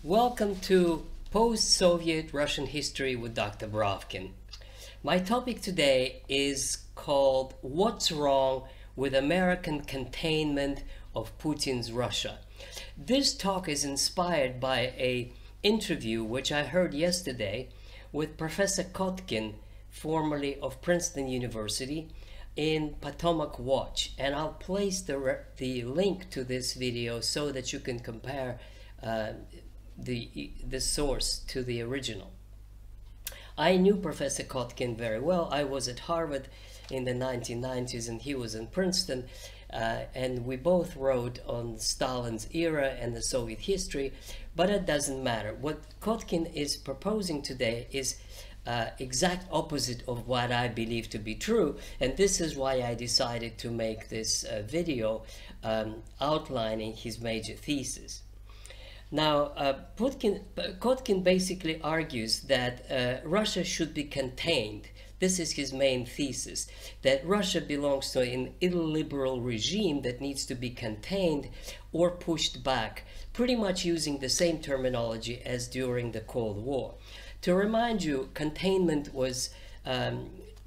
Welcome to Post-Soviet Russian History with Dr. Brovkin. My topic today is called What's Wrong with American Containment of Putin's Russia? This talk is inspired by an interview which I heard yesterday with Professor Kotkin, formerly of Princeton University, in Potomac Watch, and I'll place the link to this video so that you can compare the source to the original. I knew Professor Kotkin very well. I was at Harvard in the 1990s and he was in Princeton, and we both wrote on Stalin's era and the Soviet history, but it doesn't matter. What Kotkin is proposing today is exact opposite of what I believe to be true, and this is why I decided to make this video outlining his major thesis. Now, Kotkin basically argues that Russia should be contained. This is his main thesis, that Russia belongs to an illiberal regime that needs to be contained or pushed back, pretty much using the same terminology as during the Cold War. To remind you, containment was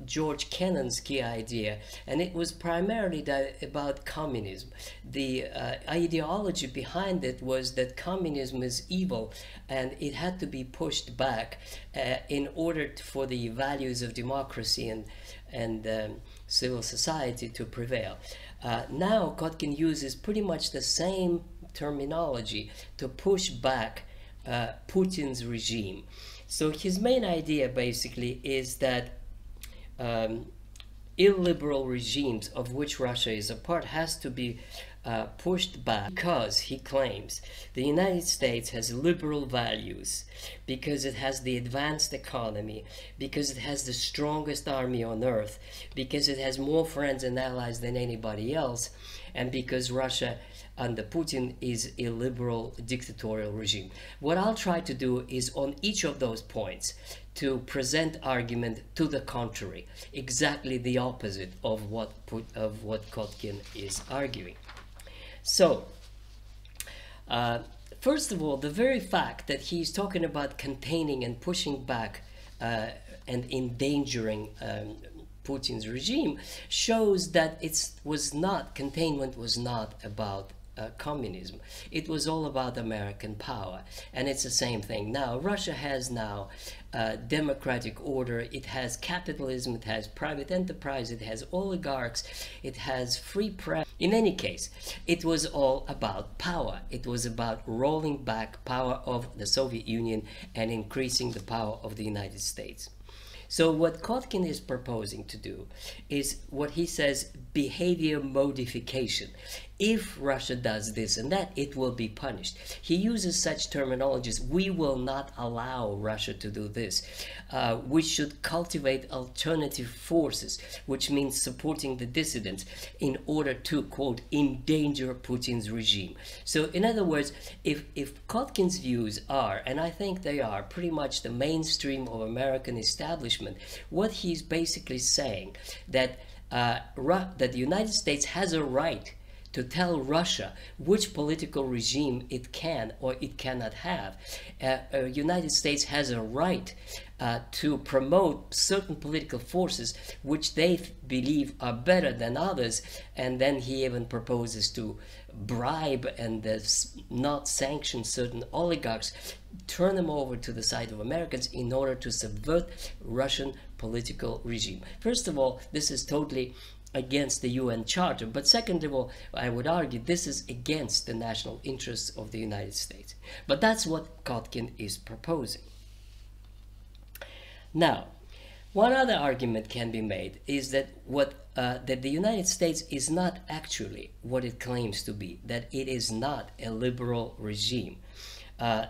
George Kennan's key idea, and it was primarily about communism. The ideology behind it was that communism is evil and it had to be pushed back in order for the values of democracy and civil society to prevail. Now Kotkin uses pretty much the same terminology to push back Putin's regime. So his main idea basically is that illiberal regimes, of which Russia is a part, has to be pushed back because, he claims, the United States has liberal values, because it has the advanced economy, because it has the strongest army on earth, because it has more friends and allies than anybody else, and because Russia under Putin is a liberal dictatorial regime. What I'll try to do is on each of those points to present argument to the contrary, exactly the opposite of what Kotkin is arguing. So, first of all, the very fact that he's talking about containing and pushing back and endangering Putin's regime shows that containment was not about communism. It was all about American power, and it's the same thing now. Russia has now democratic order, it has capitalism, it has private enterprise, it has oligarchs, it has free press. In any case, it was all about power. It was about rolling back power of the Soviet Union and increasing the power of the United States. So what Kotkin is proposing to do is what he says behavior modification. If Russia does this and that, it will be punished. He uses such terminologies: we will not allow Russia to do this. We should cultivate alternative forces, which means supporting the dissidents in order to, quote, endanger Putin's regime. So in other words, if Kotkin's views are, and I think they are, pretty much the mainstream of American establishment, what he's basically saying that that the United States has a right to tell Russia which political regime it can or it cannot have. United States has a right to promote certain political forces which they believe are better than others, and then he even proposes to bribe and not sanction certain oligarchs, turn them over to the side of Americans in order to subvert Russian political regime. First of all, this is totally against the UN Charter, but second of all, I would argue this is against the national interests of the United States. But that's what Kotkin is proposing. Now, one other argument can be made is that that the United States is not actually what it claims to be, that it is not a liberal regime.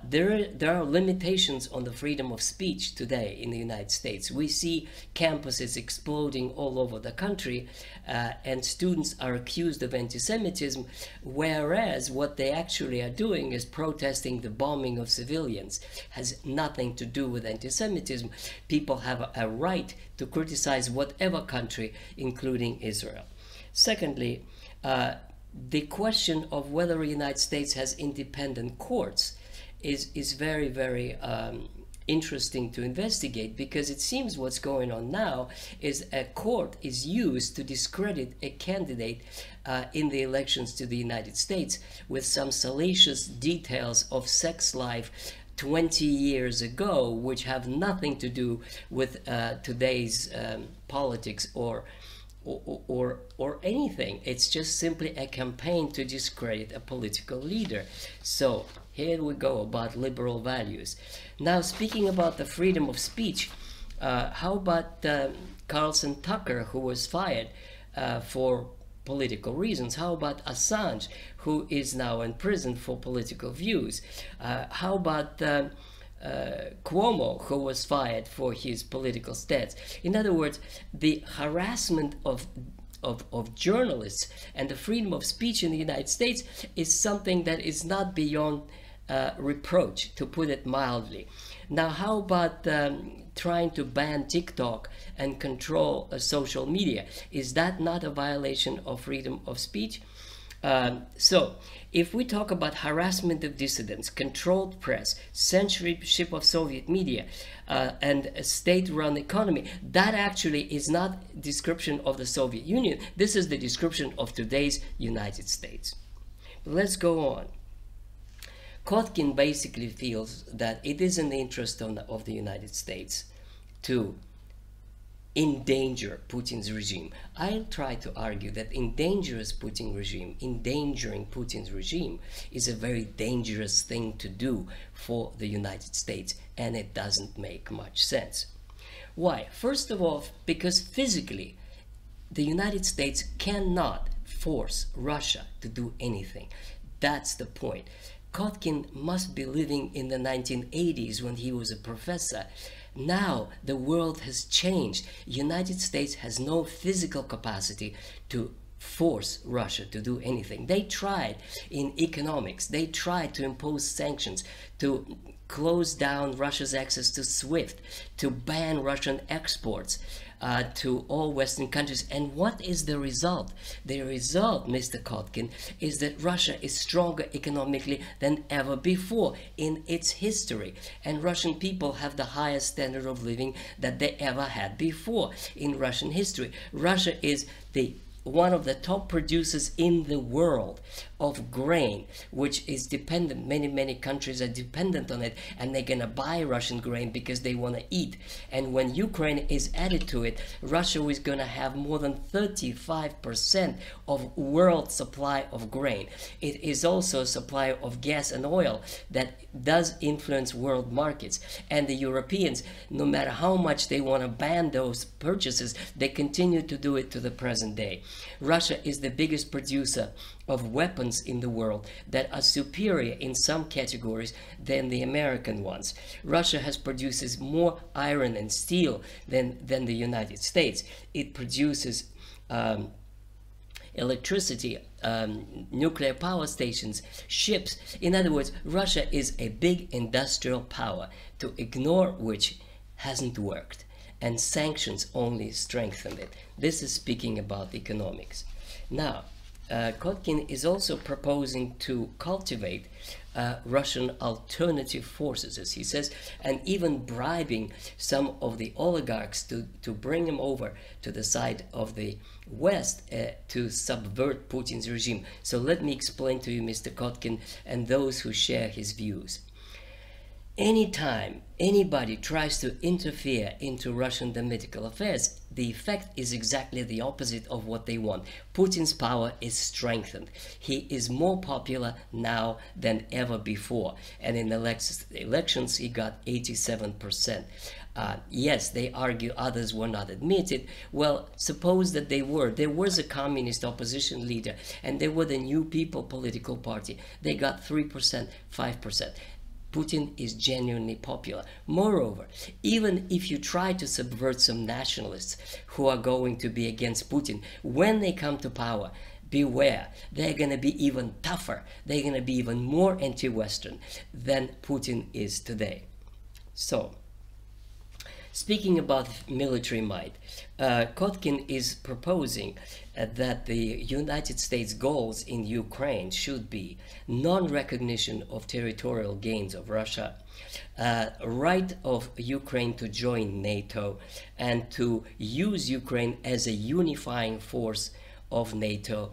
There are limitations on the freedom of speech today in the United States. We see campuses exploding all over the country, and students are accused of anti-Semitism, whereas what they actually are doing is protesting the bombing of civilians. It has nothing to do with anti-Semitism. People have a right to criticize whatever country, including Israel. Secondly, the question of whether the United States has independent courts is very, very interesting to investigate, because it seems what's going on now is a court is used to discredit a candidate in the elections to the United States with some salacious details of sex life 20 years ago, which have nothing to do with today's politics or anything. It's just simply a campaign to discredit a political leader. So here we go about liberal values. Now, speaking about the freedom of speech, how about Carlson Tucker, who was fired for political reasons? How about Assange, who is now in prison for political views? How about Cuomo, who was fired for his political stance? In other words, the harassment of journalists and the freedom of speech in the United States is something that is not beyond reproach, to put it mildly. Now, how about trying to ban TikTok and control social media? Is that not a violation of freedom of speech? So, if we talk about harassment of dissidents, controlled press, censorship of Soviet media, and a state-run economy, that actually is not description of the Soviet Union. This is the description of today's United States. Let's go on. Kotkin basically feels that it is in the interest of the United States to endanger Putin's regime. I'll try to argue that endangering Putin's regime is a very dangerous thing to do for the United States, and it doesn't make much sense. Why? First of all, because physically the United States cannot force Russia to do anything. That's the point. Kotkin must be living in the 1980s when he was a professor. Now the world has changed. United States has no physical capacity to force Russia to do anything. They tried in economics. They tried to impose sanctions, to close down Russia's access to SWIFT, to ban Russian exports to all Western countries. And what is the result? The result, Mr. Kotkin, is that Russia is stronger economically than ever before in its history. And Russian people have the highest standard of living that they ever had before in Russian history. Russia is one of the top producers in the world of grain, which is dependent. Many countries are dependent on it, and they're gonna buy Russian grain because they want to eat. And when Ukraine is added to it, Russia is gonna have more than 35% of world supply of grain. It is also a supply of gas and oil that does influence world markets. And the Europeans, no matter how much they want to ban those purchases, they continue to do it to the present day. Russia is the biggest producer of weapons in the world that are superior in some categories than the American ones. Russia produces more iron and steel than the United States. It produces electricity, nuclear power stations, ships. In other words, Russia is a big industrial power, to ignore which hasn't worked, and sanctions only strengthened it. This is speaking about economics. Now, Kotkin is also proposing to cultivate Russian alternative forces, as he says, and even bribing some of the oligarchs to bring them over to the side of the West to subvert Putin's regime. So let me explain to you, Mr. Kotkin, and those who share his views. Anytime anybody tries to interfere into Russian domestic affairs, the effect is exactly the opposite of what they want. Putin's power is strengthened. He is more popular now than ever before. And in elections, he got 87%. Yes, they argue others were not admitted. Well, suppose that they were. There was a communist opposition leader, and there were the New People political party. They got 3%, 5%. Putin is genuinely popular. Moreover, even if you try to subvert some nationalists who are going to be against Putin, when they come to power, beware, they're going to be even tougher. They're going to be even more anti-Western than Putin is today. So, Speaking about military might, Kotkin is proposing that the United States goals in Ukraine should be non-recognition of territorial gains of Russia, right of Ukraine to join NATO, and to use Ukraine as a unifying force of NATO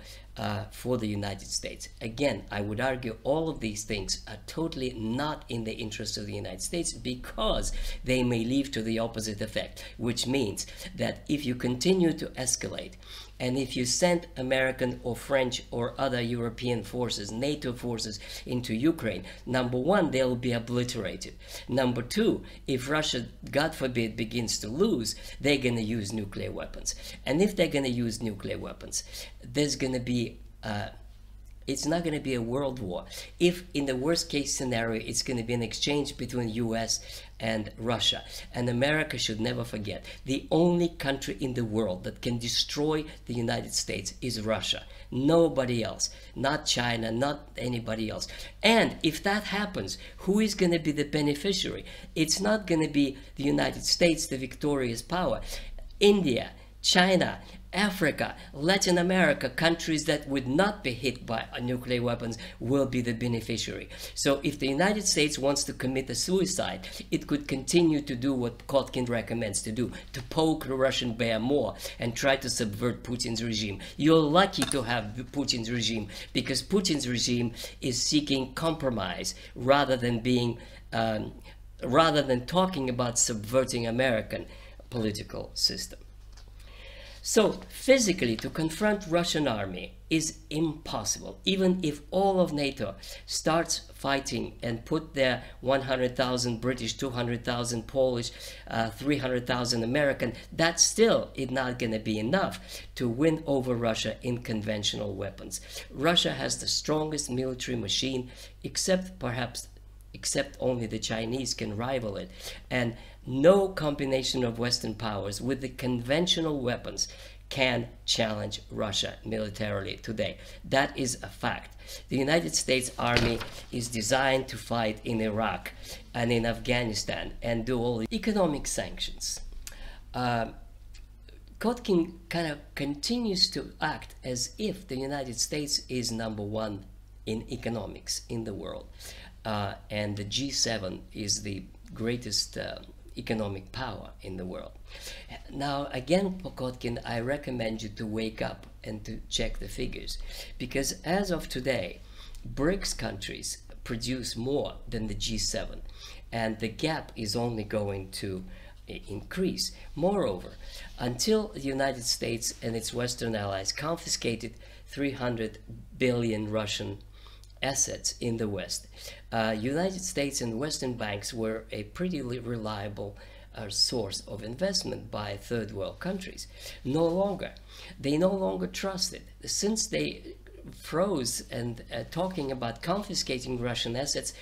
for the United States. Again, I would argue all of these things are totally not in the interest of the United States, because they may lead to the opposite effect, which means that if you continue to escalate, and if you send American or French or other European forces, NATO forces, into Ukraine, number one, they'll be obliterated. Number two, if Russia, God forbid, begins to lose, they're going to use nuclear weapons. And if they're going to use nuclear weapons, there's going to be it's not going to be a world war. If in the worst case scenario, it's going to be an exchange between US and Russia. And America should never forget, the only country in the world that can destroy the United States is Russia. Nobody else, not China, not anybody else. And if that happens, who is going to be the beneficiary? It's not going to be the United States, the victorious power. India, China, Africa, Latin America, countries that would not be hit by nuclear weapons will be the beneficiary. So if the United States wants to commit a suicide, it could continue to do what Kotkin recommends to do, to poke the Russian bear more and try to subvert Putin's regime. You're lucky to have Putin's regime, because Putin's regime is seeking compromise rather than being, rather than talking about subverting American political system. So physically, to confront Russian army is impossible. Even if all of NATO starts fighting and put their 100,000 British, 200,000 Polish, 300,000 American, that still is not going to be enough to win over Russia in conventional weapons. Russia has the strongest military machine, except only the Chinese can rival it. And no combination of Western powers with the conventional weapons can challenge Russia militarily today. That is a fact. The United States Army is designed to fight in Iraq and in Afghanistan and do all the economic sanctions. Kotkin kind of continues to act as if the United States is number one in economics in the world. And the G7 is the greatest economic power in the world. Now, again, Kotkin, I recommend you to wake up and to check the figures, because as of today, BRICS countries produce more than the G7, and the gap is only going to increase. Moreover, until the United States and its Western allies confiscated 300 billion Russian assets in the West, United States and Western banks were a pretty reliable source of investment by third world countries. They no longer trust it. Since they froze and talking about confiscating Russian assets,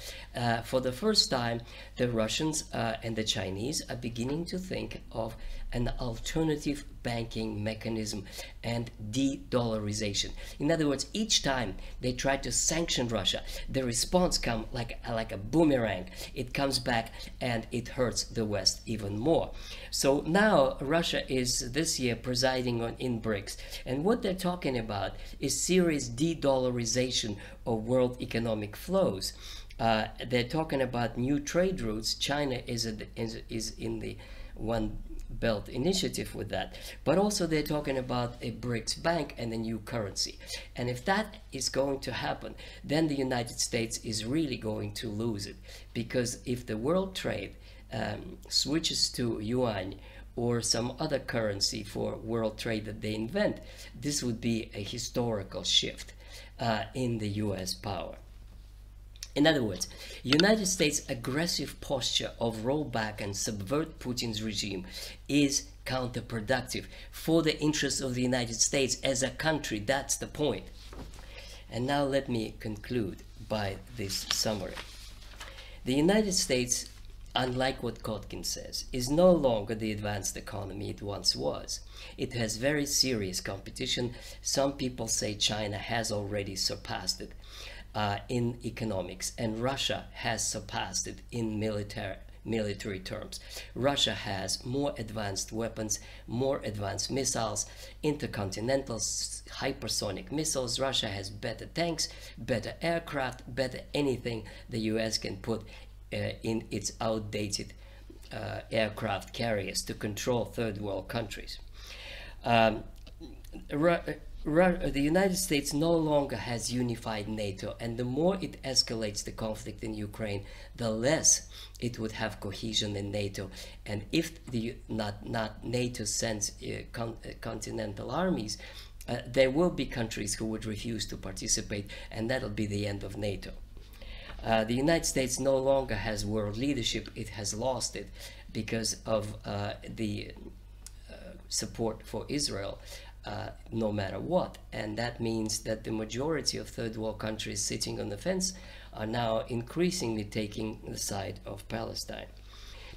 for the first time, the Russians and the Chinese are beginning to think of an alternative banking mechanism and de-dollarization. In other words, each time they try to sanction Russia, the response comes like a boomerang. It comes back and it hurts the West even more. So now Russia is this year presiding in BRICS, and what they're talking about is serious de-dollarization of world economic flows. They're talking about new trade routes. China is in the One Belt initiative with that, but also they're talking about a BRICS bank and a new currency. And if that is going to happen, then the United States is really going to lose it, because if the world trade switches to yuan or some other currency for world trade that they invent, this would be a historical shift in the US power. In other words, United States' aggressive posture of rollback and subvert Putin's regime is counterproductive for the interests of the United States as a country. That's the point. And now let me conclude by this summary. The United States, unlike what Kotkin says, is no longer the advanced economy it once was. It has very serious competition. Some people say China has already surpassed it in economics, and Russia has surpassed it in military terms. Russia has more advanced weapons, more advanced missiles, intercontinental hypersonic missiles. Russia has better tanks, better aircraft, better anything the US can put in its outdated aircraft carriers to control third world countries. The United States no longer has unified NATO, and the more it escalates the conflict in Ukraine, the less it would have cohesion in NATO. And if not NATO sends continental armies, there will be countries who would refuse to participate, and that'll be the end of NATO. The United States no longer has world leadership. It has lost it because of the support for Israel, no matter what. And that means that the majority of third world countries sitting on the fence are now increasingly taking the side of Palestine.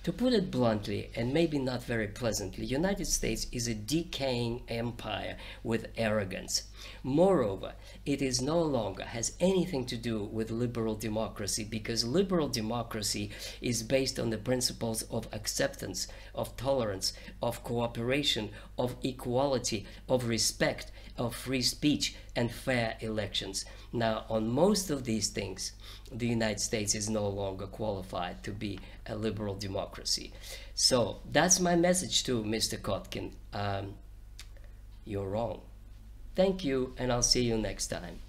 To put it bluntly, and maybe not very pleasantly, the United States is a decaying empire with arrogance. Moreover, it is no longer has anything to do with liberal democracy, because liberal democracy is based on the principles of acceptance, of tolerance, of cooperation, of equality, of respect, of free speech, and fair elections. Now, on most of these things, the United States is no longer qualified to be a liberal democracy. So that's my message to Mr. Kotkin. You're wrong. Thank you, and I'll see you next time.